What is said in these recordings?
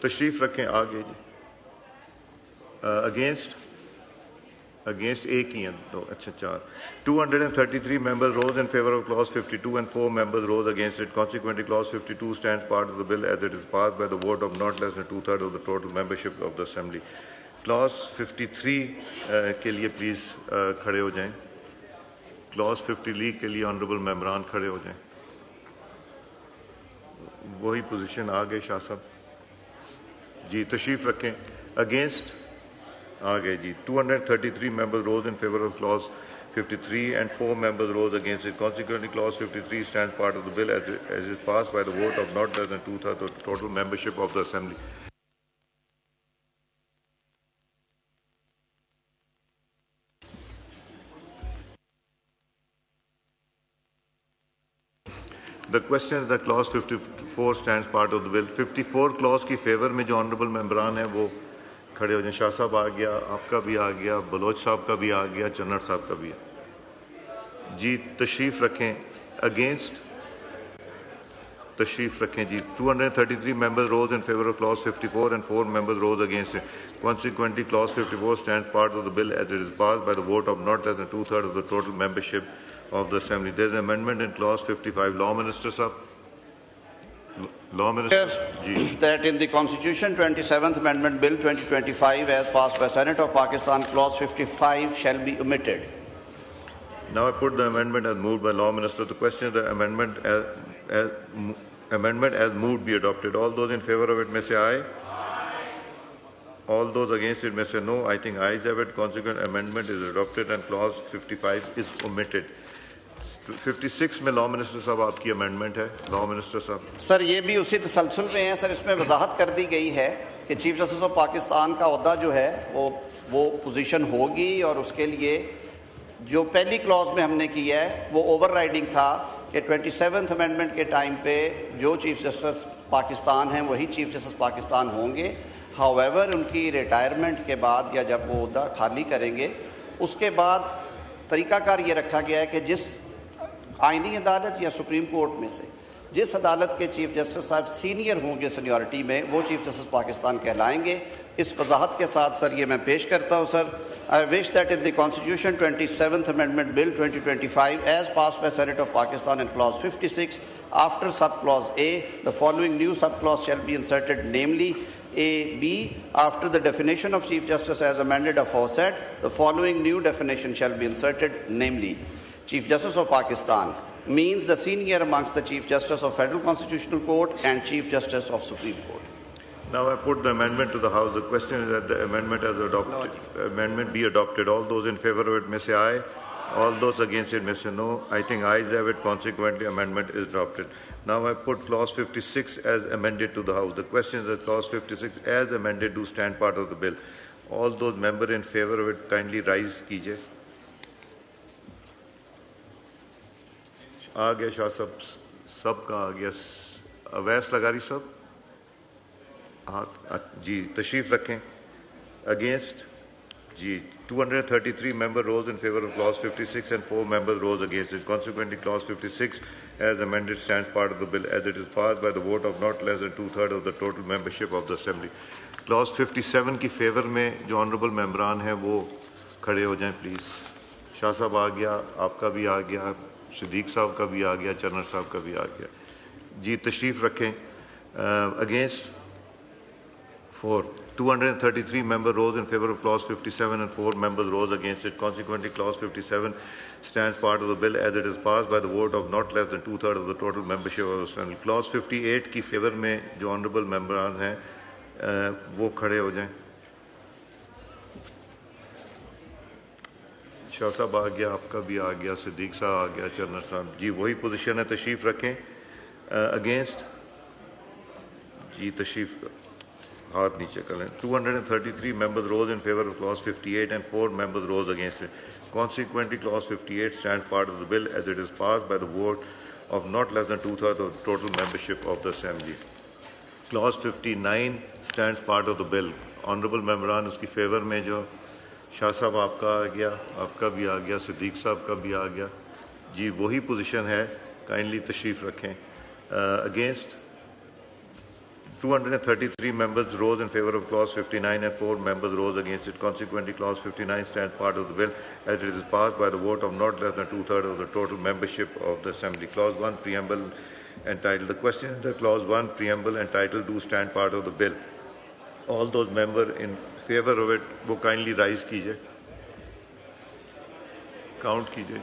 तशरीफ रखें आगे जी। अगेंस्ट एक ही हैं दो, अच्छा 4. 233 members rose in favor of clause 52 and 4 members rose against it. Consequently, clause 52 stands part of the bill as it is passed by the vote of not less than 2/3 of the total membership of the assembly. Clause 53 के लिए please खड़े हो जाएं. Clause 53 के लिए honourable मेंबरान खड़े हो जाएं. वही पोजीशन आ गए शाह साहब जी. तशरीफ रखें. अगेंस्ट आ गए जी. 233 members rose in favor of clause 53 and 4 members rose against it. Consequently, clause 53 stands part of the bill as is passed by the vote of not less than 2/3 of the total membership of the assembly. The question is that clause 54 stands part of the bill. 54 clause की favour में जो honourable मेंबरान है वो खड़े हो जाए. शाह साहब आ गया, आपका भी आ गया, बलोच साहब का भी आ गया, चन्नर साहब का भी है जी. तशरीफ रखें. अगेंस्ट तशरीफ रखें जी. 233 members rose in favor of clause 54 and 4 members rose against it. Consequently, clause 54 stands part of the bill as it is passed by the vote of not less than 2/3 of the total membership of the assembly. There is an amendment in clause 55. Law Minister sir. Law Minister ji. That in the Constitution 27th Amendment Bill 2025 as passed by Senate of Pakistan, clause 55 shall be omitted. Now I put the amendment as moved by Law Minister. The question is the amendment as moved be adopted. All those in favor of it may say aye. All those against it may say no. I think ayes have it. Consequent amendment is adopted and clause 55 is omitted. 56 में law minister साहब आपकी amendment है. Law minister साहब. Sir ये भी उसी तसलसल में है सर. इसमें वजाहत कर दी गई है कि चीफ जस्टिस ऑफ पाकिस्तान का ओहदा जो है वो पोजीशन होगी और उसके लिए जो पहली क्लॉज में हमने किया है वो ओवरराइडिंग था कि 27th अमेंडमेंट के टाइम पे जो चीफ जस्टिस पाकिस्तान हैं वही चीफ जस्टिस पाकिस्तान होंगे. हाउएवर उनकी रिटायरमेंट के बाद या जब वो ओहदा खाली करेंगे उसके बाद तरीकाकार ये रखा गया है कि जिस आईनी अदालत या सुप्रीम कोर्ट में से जिस अदालत के चीफ जस्टिस साहब सीनियर होंगे सीनियरिटी में वो चीफ जस्टिस पाकिस्तान कहलाएंगे. इस वजाहत के साथ सर ये मैं पेश करता हूँ sir. I wish that in the Constitution 27th Amendment Bill 2025 as passed by Senate of Pakistan in clause 56 after subclause A the following new subclause shall be inserted, namely A, B. After the definition of Chief Justice as amended aforesaid, the following new definition shall be inserted, namely Chief Justice of Pakistan means the senior amongst the Chief Justice of Federal Constitutional Court and Chief Justice of Supreme Court. Now I put the amendment to the House. The question is that the amendment as adopted, amendment be adopted. All those in favor of it may say aye. All those against it may say no. I think ayes have it. Consequently, amendment is adopted. Now I put clause 56 as amended to the House. The question is that clause 56 as amended do stand part of the bill. All those members in favor of it kindly rise कीजिए. आ गया शाह सब का आ गया. अवैस लगारी सब हाँ जी तशरीफ रखें. Against ji 233 members rose in favor of clause 56 and 4 members rose against it. Consequently, clause 56 as amended stands part of the bill as it is passed by the vote of not less than 2/3 of the total membership of the assembly. Clause 57 की favour में जो honourable मेंबरान हैं वो खड़े हो जाएं please. Shah साहब आ गया, आपका भी आ गया, सिद्दीक साहब का भी आ गया, चन्नर साहब का भी आ गया जी. तशरीफ रखें. Against 4. 233 members rose in favor of clause 57 and 4 members rose against it. Consequently, clause 57 stands part of the bill as it is passed by the vote of not less than 2/3 of the total membership of the assembly. Clause 58 की favour में जो honourable मेंबरान हैं वो खड़े हो जाएं. शाह साहब आ गया, आपका भी आ गया, सिद्दीक साहब आ गया, चन्नर साहब जी वही पोजीशन है. तशरीफ रखें. अगेंस्ट जी तशरीफ हाथ नीचे करें. 233 members rose in favor of clause 58 and 4 members rose against it. Consequently, clause 58 stands part of the bill as it is passed by the vote of not less than 2/3 of the total membership of the assembly. Clause 59 stands part of the bill. Honorable मेंबरान उसकी favour में जो शाह साहब आपका आ गया, आपका भी आ गया, सिद्दीक साहब का भी आ गया जी वही पोजीशन है. काइंडली तशरीफ रखें. Against 233 members rose in favor of Clause 59 and 4 members rose against it. Consequently, Clause 59 stands part of the bill as it is passed by the vote of not less than two-thirds of the total membership of the Assembly. Clause 1, Preamble and Title. The question under Clause 1, Preamble and Title do stand part of the bill. All those members in favor of it, वो kindly rise कीजिए, count कीजिए.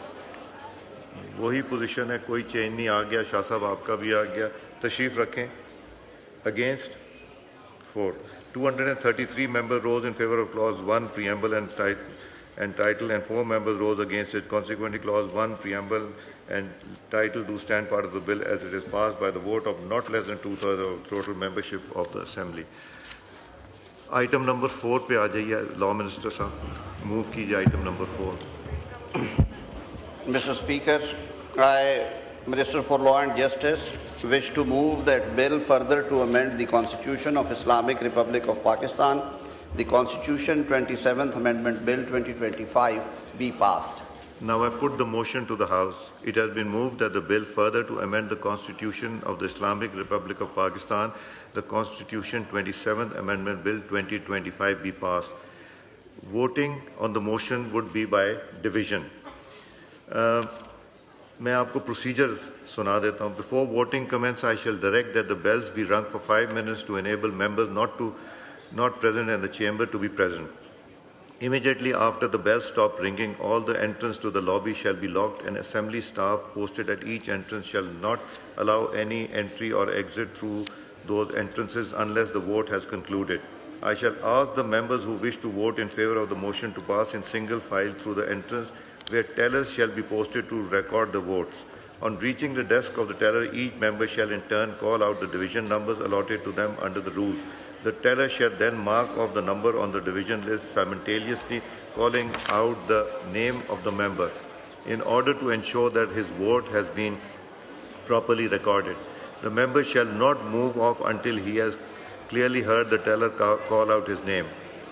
वही position है, कोई change नहीं आ गया. शाह साहब आपका भी आ गया. तशरीफ रखें. Against 4. 233 members rose in favor of Clause 1, Preamble and Title, and 4 members rose against it. Consequently, Clause 1, Preamble and Title do stand part of the bill as it is passed by the vote of not less than two-thirds of total membership of the Assembly. Item number 4 पे आ जाइए, Law Minister साहब, move कीजिए item number 4. Mr. Speaker, I, Minister for Law and Justice, wish to move that bill further to amend the Constitution of Islamic Republic of Pakistan, the Constitution 27th Amendment Bill 2025 be passed. Now I put the motion to the House. It has been moved that the bill further to amend the Constitution of the Islamic Republic of Pakistan, the Constitution 27th Amendment Bill 2025 be passed. Voting on the motion would be by division. मैं आपको procedure सुना देता हूँ. Before voting commence, I shall direct that the bells be rung for 5 minutes to enable members not present in the chamber to be present. Immediately after the bells stop ringing, all the entrance to the lobby shall be locked, and assembly staff posted at each entrance shall not allow any entry or exit through those entrances unless the vote has concluded. I shall ask the members who wish to vote in favor of the motion to pass in single file through the entrance, where tellers shall be posted to record the votes. On reaching the desk of the teller, each member shall in turn call out the division numbers allotted to them under the rules. The teller shall then mark off the number on the division list, simultaneously calling out the name of the member, in order to ensure that his vote has been properly recorded. The member shall not move off until he has clearly heard the teller call out his name.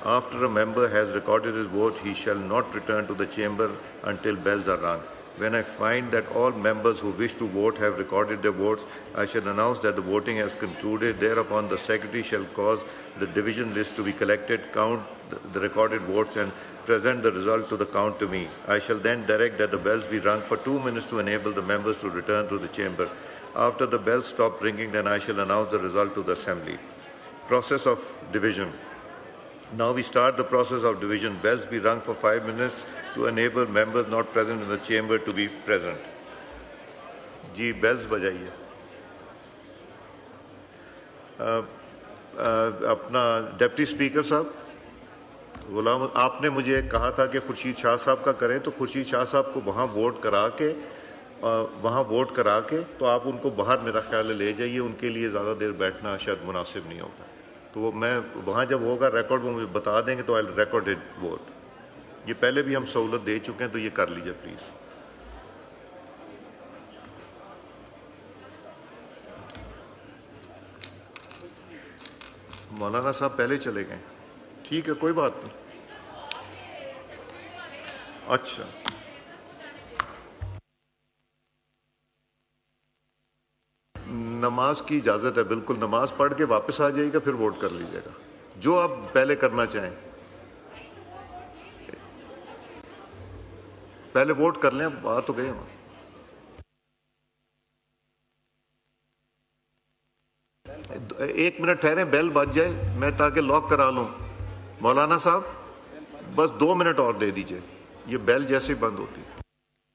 After a member has recorded his vote, he shall not return to the chamber until bells are rung. When I find that all members who wish to vote have recorded their votes, I shall announce that the voting has concluded. Thereupon, the Secretary shall cause the division list to be collected, count the recorded votes, and present the result to the count to me. I shall then direct that the bells be rung for 2 minutes to enable the members to return to the chamber. After the bells stop ringing, then I shall announce the result to the Assembly. Process of division. Now we start the process of division. Bells be rung for 5 minutes to enable members not present in the chamber to be present. Ji bells बजाइए. अपना deputy speaker साहब, गुलाम, आपने मुझे कहा था कि खुर्शीद शाह साहब का करें, तो खुर्शीद शाह साहब को वहाँ वोट करा के तो आप उनको बाहर मेरा ख्याल है ले जाइए. उनके लिए ज़्यादा देर बैठना शायद मुनासिब नहीं होगा. तो मैं वहाँ जब होगा रिकॉर्ड वो मुझे बता देंगे तो आई रिकॉर्डेड वोट. ये पहले भी हम सहूलत दे चुके हैं, तो ये कर लीजिए प्लीज़. मौलाना साहब पहले चले गए. ठीक है, कोई बात नहीं. अच्छा, नमाज की इजाज़त है. बिल्कुल, नमाज पढ़ के वापस आ जाइएगा, फिर वोट कर लीजिएगा जो आप पहले करना चाहें. पहले वोट कर लें, बात तो गए. 1 मिनट ठहरे, बेल बज जाए, मैं ताकि लॉक करा लूं. मौलाना साहब बस 2 मिनट और दे दीजिए, ये बेल जैसे ही बंद होती है.